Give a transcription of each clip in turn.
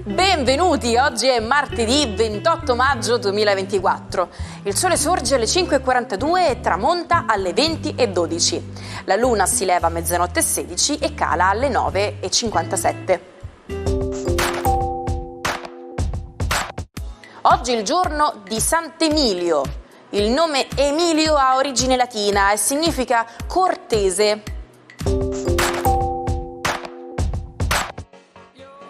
Benvenuti, oggi è martedì 28 maggio 2024. Il sole sorge alle 5:42 e tramonta alle 20:12. La luna si leva a 00:16 e cala alle 9:57. Oggi è il giorno di Sant'Emilio. Il nome Emilio ha origine latina e significa cortese.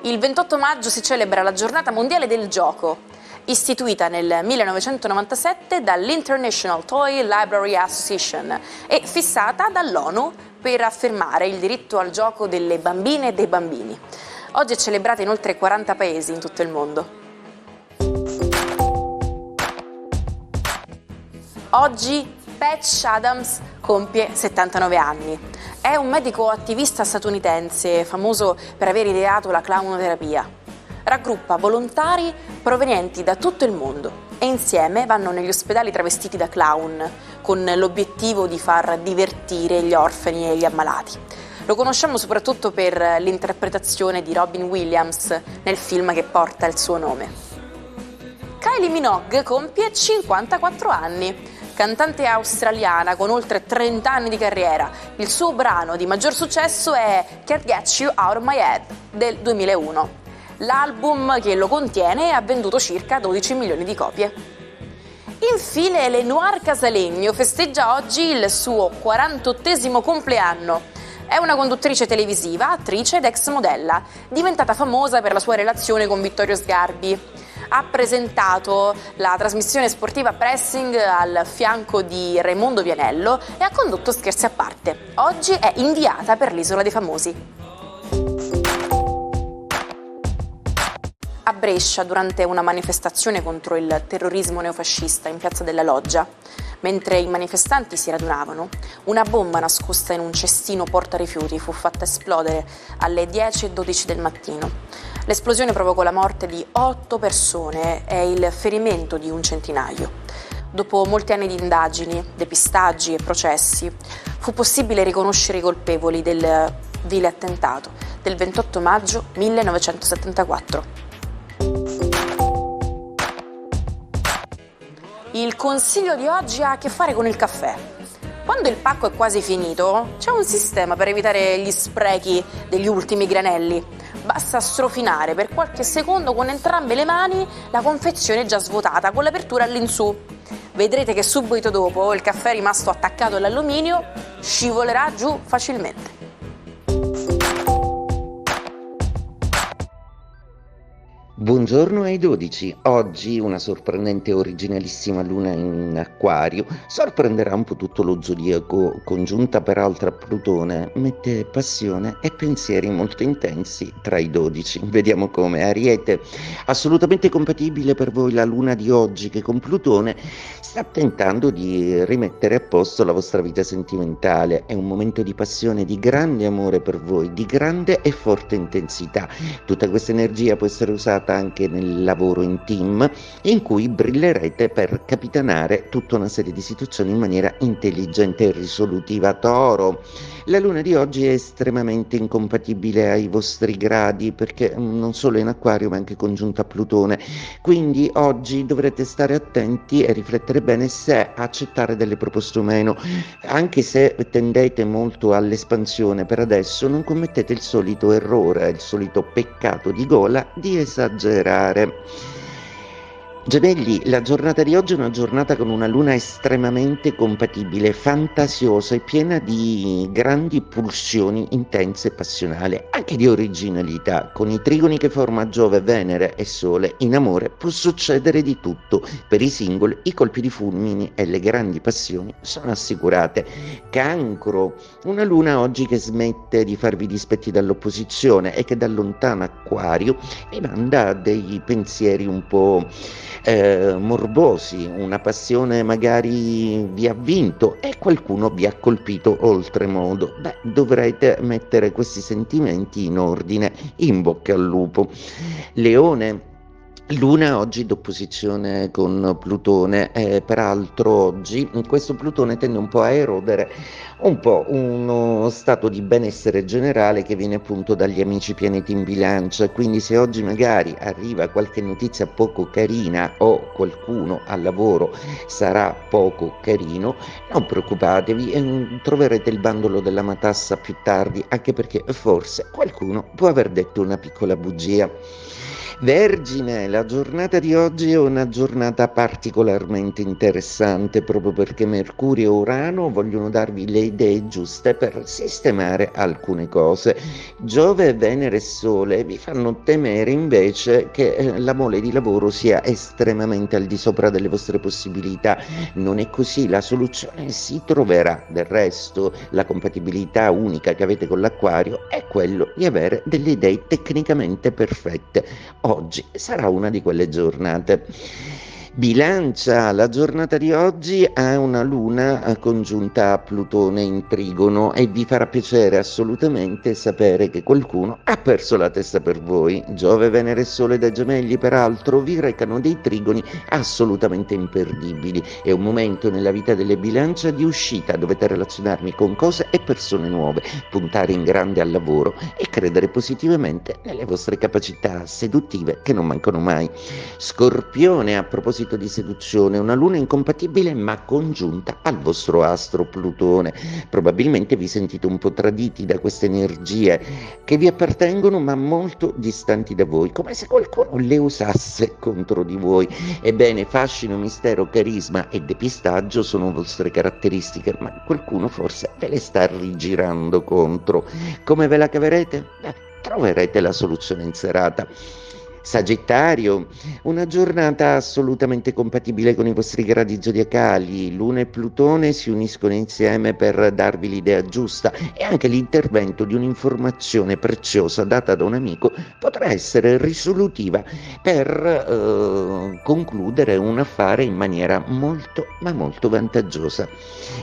Il 28 maggio si celebra la Giornata Mondiale del Gioco, istituita nel 1997 dall'International Toy Library Association e fissata dall'ONU per affermare il diritto al gioco delle bambine e dei bambini. Oggi è celebrata in oltre 40 paesi in tutto il mondo. Oggi Patch Adams compie 79 anni. È un medico attivista statunitense famoso per aver ideato la clownoterapia. Raggruppa volontari provenienti da tutto il mondo e insieme vanno negli ospedali travestiti da clown con l'obiettivo di far divertire gli orfani e gli ammalati. Lo conosciamo soprattutto per l'interpretazione di Robin Williams nel film che porta il suo nome. Kylie Minogue compie 54 anni. Cantante australiana con oltre 30 anni di carriera. Il suo brano di maggior successo è Can't Get You Out of My Head del 2001. L'album che lo contiene ha venduto circa 12 milioni di copie. Infine Lenoir Casalegno festeggia oggi il suo 48esimo compleanno. È una conduttrice televisiva, attrice ed ex modella, diventata famosa per la sua relazione con Vittorio Sgarbi. Ha presentato la trasmissione sportiva Pressing al fianco di Raimondo Vianello e ha condotto Scherzi a parte. Oggi è inviata per l'Isola dei Famosi. A Brescia, durante una manifestazione contro il terrorismo neofascista in Piazza della Loggia, mentre i manifestanti si radunavano, una bomba nascosta in un cestino porta-rifiuti fu fatta esplodere alle 10:12 del mattino. L'esplosione provocò la morte di 8 persone e il ferimento di un centinaio. Dopo molti anni di indagini, depistaggi e processi, fu possibile riconoscere i colpevoli del vile attentato del 28 maggio 1974. Il consiglio di oggi ha a che fare con il caffè. Quando il pacco è quasi finito, c'è un sistema per evitare gli sprechi degli ultimi granelli. Basta strofinare per qualche secondo con entrambe le mani la confezione già svuotata con l'apertura all'insù. Vedrete che subito dopo il caffè rimasto attaccato all'alluminio scivolerà giù facilmente. Buongiorno ai 12. Oggi una sorprendente e originalissima luna in Acquario sorprenderà un po' tutto lo zodiaco, congiunta peraltro a Plutone, mette passione e pensieri molto intensi tra i 12. Vediamo come. Ariete, assolutamente compatibile per voi la luna di oggi che con Plutone sta tentando di rimettere a posto la vostra vita sentimentale. È un momento di passione, di grande amore per voi, di grande e forte intensità. Tutta questa energia può essere usata anche nel lavoro in team, in cui brillerete per capitanare tutta una serie di situazioni in maniera intelligente e risolutiva. Toro, la luna di oggi è estremamente incompatibile ai vostri gradi, perché non solo in Acquario ma anche congiunta a Plutone, quindi oggi dovrete stare attenti e riflettere bene se accettare delle proposte o meno. Anche se tendete molto all'espansione per adesso, non commettete il solito errore, il solito peccato di gola di esagerare. Gemelli, la giornata di oggi è una giornata con una luna estremamente compatibile, fantasiosa e piena di grandi pulsioni intense e passionali, anche di originalità. Con i trigoni che forma Giove, Venere e Sole, in amore può succedere di tutto. Per i singoli, i colpi di fulmini e le grandi passioni sono assicurate. Cancro, una luna oggi che smette di farvi dispetti dall'opposizione e che da lontano Acquario vi manda dei pensieri un po' morbosi, una passione magari vi ha vinto e qualcuno vi ha colpito oltremodo. Dovrete mettere questi sentimenti in ordine, in bocca al lupo. Leone, Luna oggi d'opposizione con Plutone, peraltro oggi questo Plutone tende un po' a erodere un po' uno stato di benessere generale che viene appunto dagli amici pianeti in Bilancia, quindi se oggi magari arriva qualche notizia poco carina o qualcuno al lavoro sarà poco carino, non preoccupatevi, troverete il bandolo della matassa più tardi, anche perché forse qualcuno può aver detto una piccola bugia. Vergine, la giornata di oggi è una giornata particolarmente interessante proprio perché Mercurio e Urano vogliono darvi le idee giuste per sistemare alcune cose. Giove, Venere e Sole vi fanno temere invece che la mole di lavoro sia estremamente al di sopra delle vostre possibilità. Non è così, la soluzione si troverà. Del resto, la compatibilità unica che avete con l'Acquario è quello di avere delle idee tecnicamente perfette. Oggi sarà una di quelle giornate. Bilancia, la giornata di oggi ha una luna congiunta a Plutone in trigono e vi farà piacere assolutamente sapere che qualcuno ha perso la testa per voi. Giove, Venere e Sole dai Gemelli peraltro vi recano dei trigoni assolutamente imperdibili. È un momento nella vita delle Bilancia di uscita, dovete relazionarvi con cose e persone nuove, puntare in grande al lavoro e credere positivamente nelle vostre capacità seduttive che non mancano mai. Scorpione, a proposito di seduzione, una luna incompatibile ma congiunta al vostro astro Plutone. Probabilmente vi sentite un po' traditi da queste energie che vi appartengono ma molto distanti da voi, come se qualcuno le usasse contro di voi. Ebbene, fascino, mistero, carisma e depistaggio sono vostre caratteristiche, ma qualcuno forse ve le sta rigirando contro. Come ve la caverete? Troverete la soluzione in serata. Sagittario, una giornata assolutamente compatibile con i vostri gradi zodiacali. Luna e Plutone si uniscono insieme per darvi l'idea giusta e anche l'intervento di un'informazione preziosa data da un amico potrà essere risolutiva per concludere un affare in maniera molto ma molto vantaggiosa.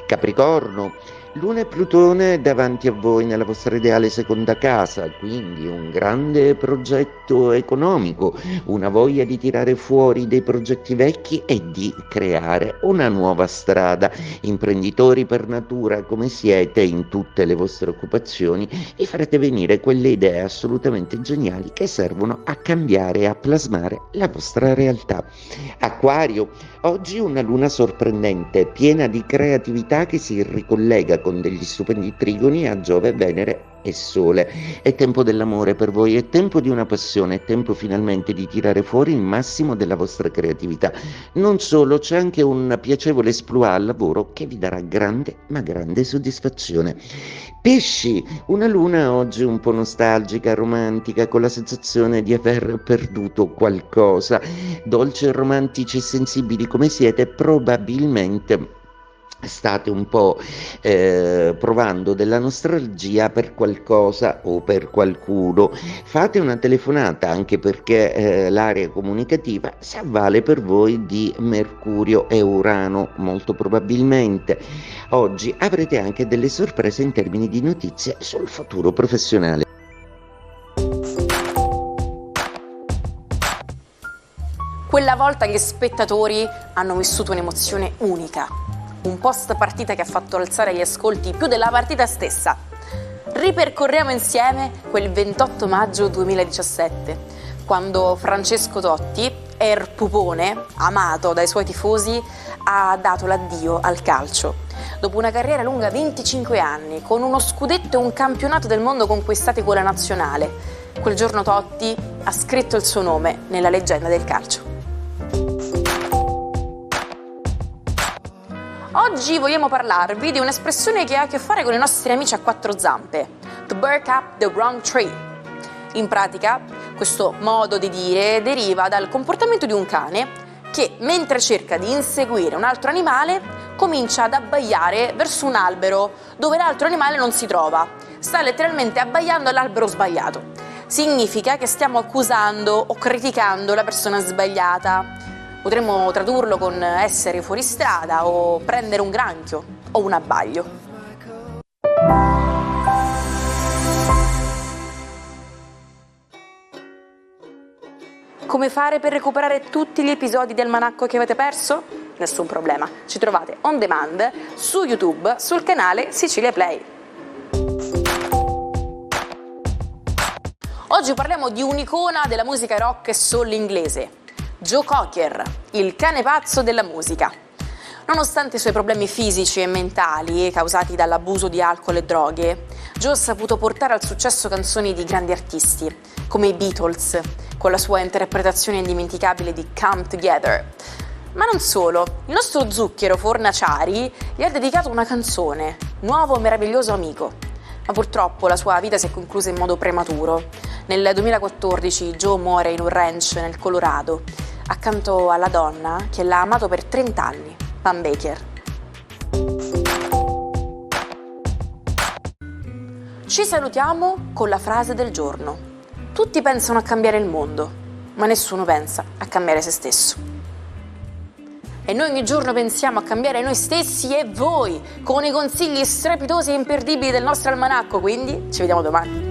Capricorno, Luna e Plutone davanti a voi nella vostra ideale seconda casa, quindi un grande progetto economico, una voglia di tirare fuori dei progetti vecchi e di creare una nuova strada. Imprenditori per natura come siete in tutte le vostre occupazioni e farete venire quelle idee assolutamente geniali che servono a cambiare e a plasmare la vostra realtà. Acquario, oggi una luna sorprendente, piena di creatività che si ricollega con degli stupendi trigoni a Giove, Venere e Sole. È tempo dell'amore per voi, è tempo di una passione, è tempo finalmente di tirare fuori il massimo della vostra creatività. Non solo, c'è anche un piacevole esploit al lavoro che vi darà grande ma grande soddisfazione. Pesci, una luna oggi un po' nostalgica, romantica, con la sensazione di aver perduto qualcosa. Dolci e romantici e sensibili come siete, probabilmente state un po' provando della nostalgia per qualcosa o per qualcuno. Fate una telefonata anche perché l'area comunicativa si avvale per voi di Mercurio e Urano, molto probabilmente. Oggi avrete anche delle sorprese in termini di notizie sul futuro professionale. Quella volta gli spettatori hanno vissuto un'emozione unica, un post partita che ha fatto alzare gli ascolti più della partita stessa. Ripercorriamo insieme quel 28 maggio 2017, quando Francesco Totti, Er Pupone, amato dai suoi tifosi, ha dato l'addio al calcio. Dopo una carriera lunga 25 anni, con uno scudetto e un campionato del mondo conquistati con la nazionale, quel giorno Totti ha scritto il suo nome nella leggenda del calcio. Oggi vogliamo parlarvi di un'espressione che ha a che fare con i nostri amici a quattro zampe, to bark up the wrong tree. In pratica, questo modo di dire deriva dal comportamento di un cane che, mentre cerca di inseguire un altro animale, comincia ad abbaiare verso un albero dove l'altro animale non si trova. Sta letteralmente abbaiando all'albero sbagliato. Significa che stiamo accusando o criticando la persona sbagliata. Potremmo tradurlo con essere fuori strada o prendere un granchio o un abbaglio. Come fare per recuperare tutti gli episodi del Almanacco che avete perso? Nessun problema, ci trovate on demand su YouTube sul canale Sicilia Play. Oggi parliamo di un'icona della musica rock e soul inglese, Joe Cocker, il cane pazzo della musica. Nonostante i suoi problemi fisici e mentali causati dall'abuso di alcol e droghe, Joe ha saputo portare al successo canzoni di grandi artisti, come i Beatles, con la sua interpretazione indimenticabile di Come Together. Ma non solo, il nostro zucchero Fornaciari gli ha dedicato una canzone, Nuovo meraviglioso amico. Ma purtroppo la sua vita si è conclusa in modo prematuro. Nel 2014 Joe muore in un ranch nel Colorado, accanto alla donna che l'ha amato per 30 anni. Pam Baker. Ci salutiamo con la frase del giorno. Tutti pensano a cambiare il mondo, ma nessuno pensa a cambiare se stesso. E noi ogni giorno pensiamo a cambiare noi stessi e voi, con i consigli strepitosi e imperdibili del nostro almanacco, quindi ci vediamo domani.